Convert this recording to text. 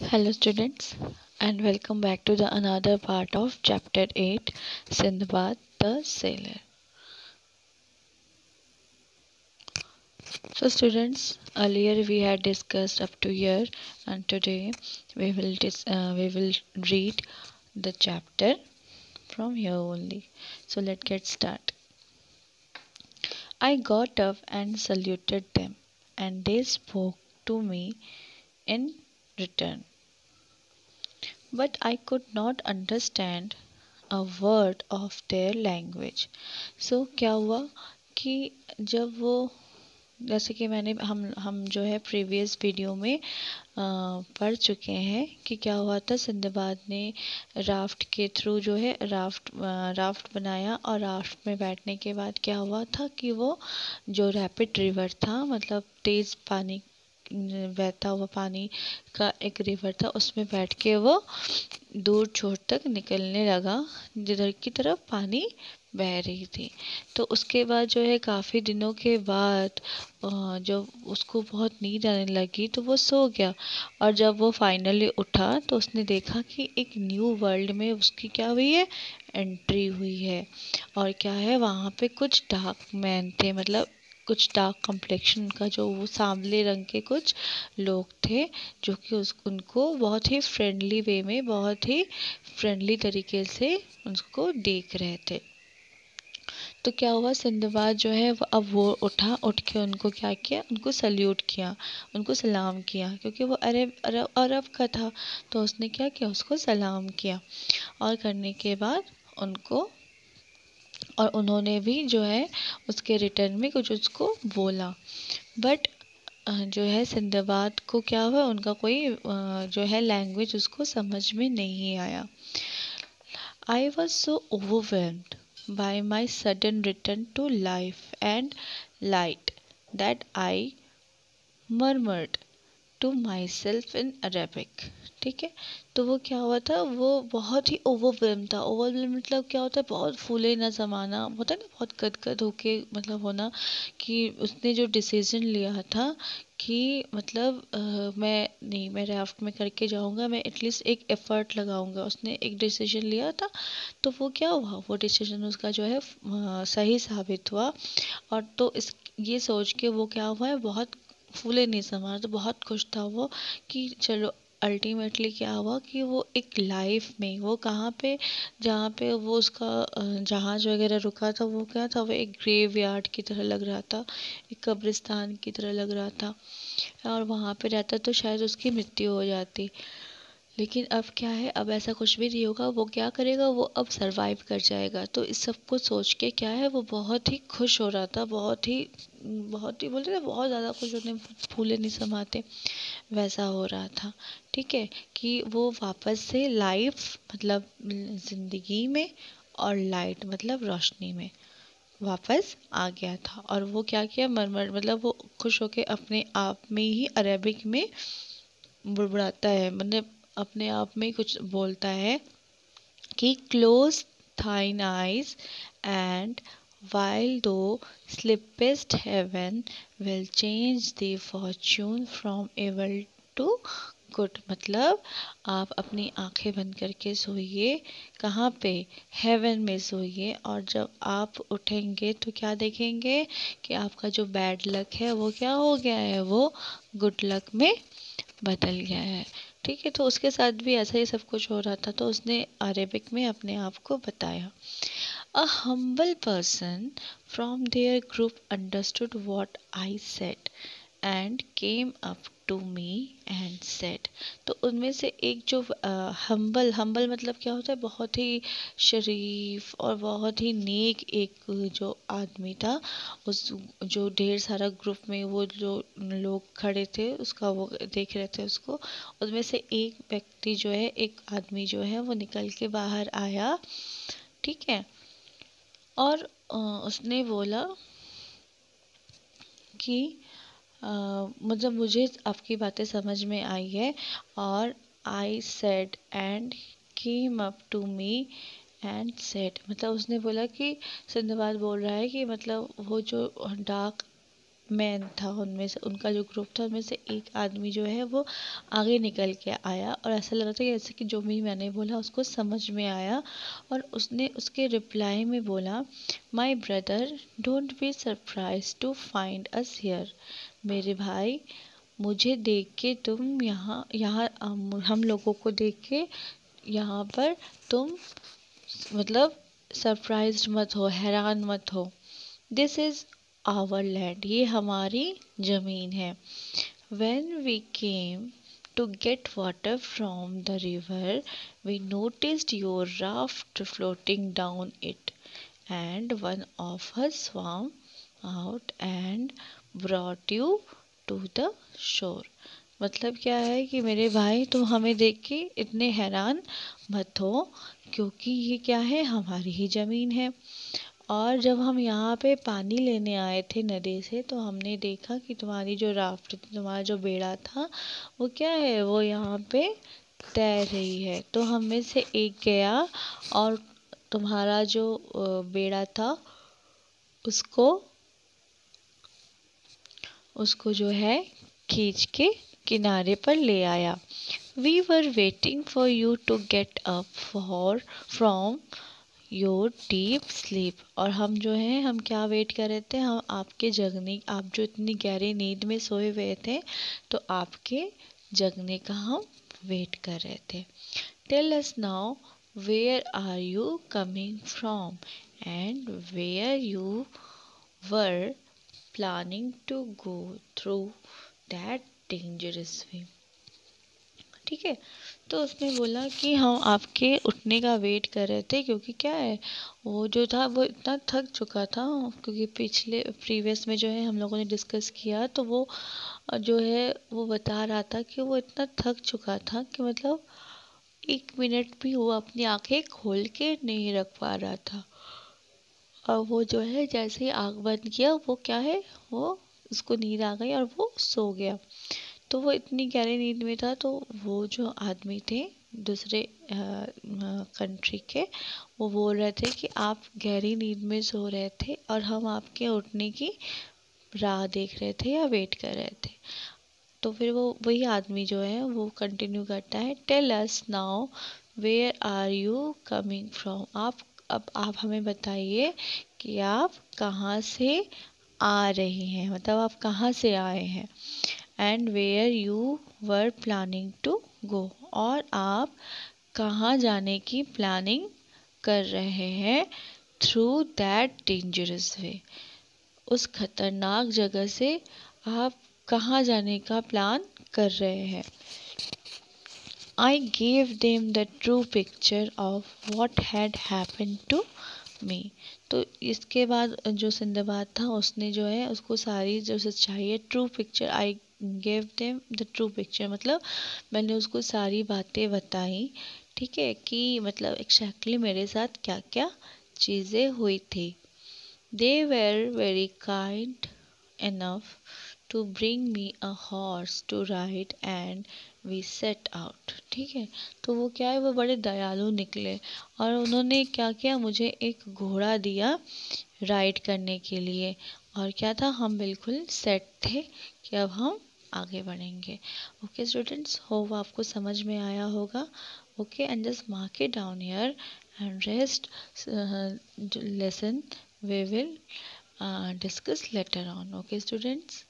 Hello students, and welcome back to the another part of chapter 8, Sindbad the Sailor. So students, earlier we had discussed up to here, and today we will read the chapter from here only. So let's get started. I got up and saluted them, and they spoke to me in return. But I could not understand a word of their language. So क्या हुआ कि जब वो जैसे कि मैंने हम जो है प्रीवियस वीडियो में पढ़ चुके हैं कि क्या हुआ था। सिंदबाद ने राफ्ट के थ्रू जो है राफ्ट बनाया, और राफ्ट में बैठने के बाद क्या हुआ था कि वो जो रैपिड रिवर था, मतलब तेज़ पानी बहता हुआ पानी का एक रिवर था, उसमें बैठ के वो दूर छोर तक निकलने लगा जिधर की तरफ पानी बह रही थी। तो उसके बाद जो है काफ़ी दिनों के बाद जब उसको बहुत नींद आने लगी तो वो सो गया, और जब वो फाइनली उठा तो उसने देखा कि एक न्यू वर्ल्ड में उसकी क्या हुई है, एंट्री हुई है। और क्या है, वहाँ पे कुछ डार्क मैन थे, मतलब कुछ डार्क कम्प्लेक्शन का, जो वो सांवले रंग के कुछ लोग थे, जो कि उस उनको बहुत ही फ्रेंडली वे में, बहुत ही फ्रेंडली तरीके से उसको देख रहे थे। तो क्या हुआ, सिंदबाद जो है अब वो उठ के उनको क्या किया, उनको सल्यूट किया, उनको सलाम किया, क्योंकि वो अरब अरब अरब का था। तो उसने क्या किया, उसको सलाम किया, और करने के बाद उनको, और उन्होंने भी जो है उसके रिटर्न में कुछ उसको बोला। बट जो है सिंदबाद को क्या हुआ, उनका कोई जो है लैंग्वेज उसको समझ में नहीं आया। I was so overwhelmed by my sudden return to life and light that I murmured to myself in Arabic. ठीक है, तो वो क्या हुआ था, वो बहुत ही ओवरवेल्म था। ओवरवेल्म मतलब क्या होता है, बहुत फूले न समाना होता है ना, बहुत गदगद होके मतलब होना, कि उसने जो डिसीजन लिया था कि मतलब मैं नहीं, मैं राफ्ट में करके जाऊंगा, मैं एटलीस्ट एक एफर्ट लगाऊंगा, उसने एक डिसीजन लिया था। तो वो क्या हुआ, वो डिसीजन उसका जो है सही साबित हुआ। और तो इस ये सोच के वो क्या हुआ है, बहुत फूले नहीं समा, तो बहुत खुश था वो कि चलो अल्टीमेटली क्या हुआ कि वो एक लाइफ में, वो कहाँ पे, जहाँ पे वो उसका जहाज वगैरह रुका था, वो क्या था, वो एक ग्रेव यार्ड की तरह लग रहा था, एक कब्रिस्तान की तरह लग रहा था। और वहाँ पे रहता तो शायद उसकी मृत्यु हो जाती। लेकिन अब क्या है, अब ऐसा कुछ भी नहीं होगा। वो क्या करेगा, वो अब सरवाइव कर जाएगा। तो इस सब को सोच के क्या है, वो बहुत ही खुश हो रहा था, बहुत ही बोलते ना, बहुत ज़्यादा खुश होने, फूले नहीं समाते, वैसा हो रहा था। ठीक है, कि वो वापस से लाइफ मतलब ज़िंदगी में, और लाइट मतलब रोशनी में वापस आ गया था। और वो क्या किया, मरमर मतलब वो खुश होके अपने आप में ही अरेबिक में बुड़बुड़ाता है, मतलब अपने आप में कुछ बोलता है कि close thine eyes and while thou sleepest heaven will change the fortune from evil to good. मतलब आप अपनी आंखें बंद करके सोइए, कहाँ पे, हेवन में सोइए, और जब आप उठेंगे तो क्या देखेंगे कि आपका जो बैड लक है वो क्या हो गया है, वो गुड लक में बदल गया है। ठीक है, तो उसके साथ भी ऐसा ही सब कुछ हो रहा था। तो उसने अरेबिक में अपने आप को बताया। A humble person from their group understood what I said and came up to me and said. तो उनमें से एक जो हम्बल हम्बल मतलब क्या होता है, बहुत ही शरीफ और बहुत ही नेक एक जो आदमी था, उस जो ढेर सारा ग्रुप में वो जो लोग खड़े थे उसका वो देख रहे थे उसको, उसमें से एक व्यक्ति जो है, एक आदमी जो है, वो निकल के बाहर आया। ठीक है, और उसने बोला कि मतलब मुझे आपकी बातें समझ में आई है, और I said and came up to me and said, मतलब उसने बोला कि सिंधबाद बोल रहा है कि मतलब वो जो डार्क मैन था उनमें से, उनका जो ग्रुप था उनमें से एक आदमी जो है वो आगे निकल के आया और ऐसा लग रहा था कि जैसे कि जो भी मैंने बोला उसको समझ में आया, और उसने उसके रिप्लाई में बोला, my brother don't be surprise to find us here. मेरे भाई, मुझे देख के तुम यहाँ यहाँ हम लोगों को देख के यहाँ पर तुम मतलब सरप्राइज्ड मत हो, हैरान मत हो। दिस इज़ आवर लैंड, ये हमारी ज़मीन है। When we came to get water from the river, we noticed your raft floating down it, and one of us swam out and brought you to the shore. मतलब क्या है कि मेरे भाई, तुम हमें देख के इतने हैरान मत हो, क्योंकि ये क्या है, हमारी ही ज़मीन है। और जब हम यहाँ पे पानी लेने आए थे नदी से, तो हमने देखा कि तुम्हारी जो राफ्ट, तुम्हारा जो बेड़ा था, वो क्या है, वो यहाँ पे तैर रही है। तो हम में से एक गया और तुम्हारा जो बेड़ा था उसको उसको जो है खींच के किनारे पर ले आया। We were waiting for you to get up for from your deep sleep. और हम जो है, हम क्या वेट कर रहे थे, हम आपके जगने, आप जो इतनी गहरी नींद में सोए हुए थे, तो आपके जगने का हम वेट कर रहे थे। Tell us now where are you coming from and where you were planning to go through that dangerous way. ठीक है, तो उसने बोला कि हम आपके उठने का वेट कर रहे थे, क्योंकि क्या है, वो जो था वो इतना थक चुका था, क्योंकि पिछले प्रीवियस में जो है हम लोगों ने डिस्कस किया, तो वो जो है वो बता रहा था कि वो इतना थक चुका था कि मतलब 1 मिनट भी वो अपनी आंखें खोल के नहीं रख पा रहा था। और वो जो है जैसे ही आँख बंद किया, वो क्या है, वो उसको नींद आ गई और वो सो गया। तो वो इतनी गहरी नींद में था, तो वो जो आदमी थे दूसरे कंट्री के, वो बोल रहे थे कि आप गहरी नींद में सो रहे थे और हम आपके उठने की राह देख रहे थे या वेट कर रहे थे। तो फिर वो वही आदमी जो है वो कंटिन्यू करता है, tell us now where are you coming from. अब आप हमें बताइए कि आप कहाँ से आ रहे हैं, मतलब आप कहाँ से आए हैं। And where you were planning to go, और आप कहाँ जाने की प्लानिंग कर रहे हैं, थ्रू दैट डेंजरस वे, उस खतरनाक जगह से आप कहाँ जाने का प्लान कर रहे हैं। I gave them the true picture of what had happened to me। तो इसके बाद जो सिंदबाद था उसने जो है उसको सारी जो सच्चाई है, true picture, I gave them the true picture, मतलब मैंने उसको सारी बातें बताई। ठीक है, कि मतलब एक्जैक्टली मेरे साथ क्या क्या चीज़ें हुई थी। They were very kind enough to bring me a horse to ride and we set out। ठीक है, तो वो क्या है, वो बड़े दयालु निकले और उन्होंने क्या किया, मुझे एक घोड़ा दिया राइड करने के लिए। और क्या था, हम बिल्कुल सेट थे कि अब हम आगे बढ़ेंगे। ओके स्टूडेंट्स, होप आपको समझ में आया होगा। Okay, and just mark it down here and rest lesson we will discuss later on. Okay students.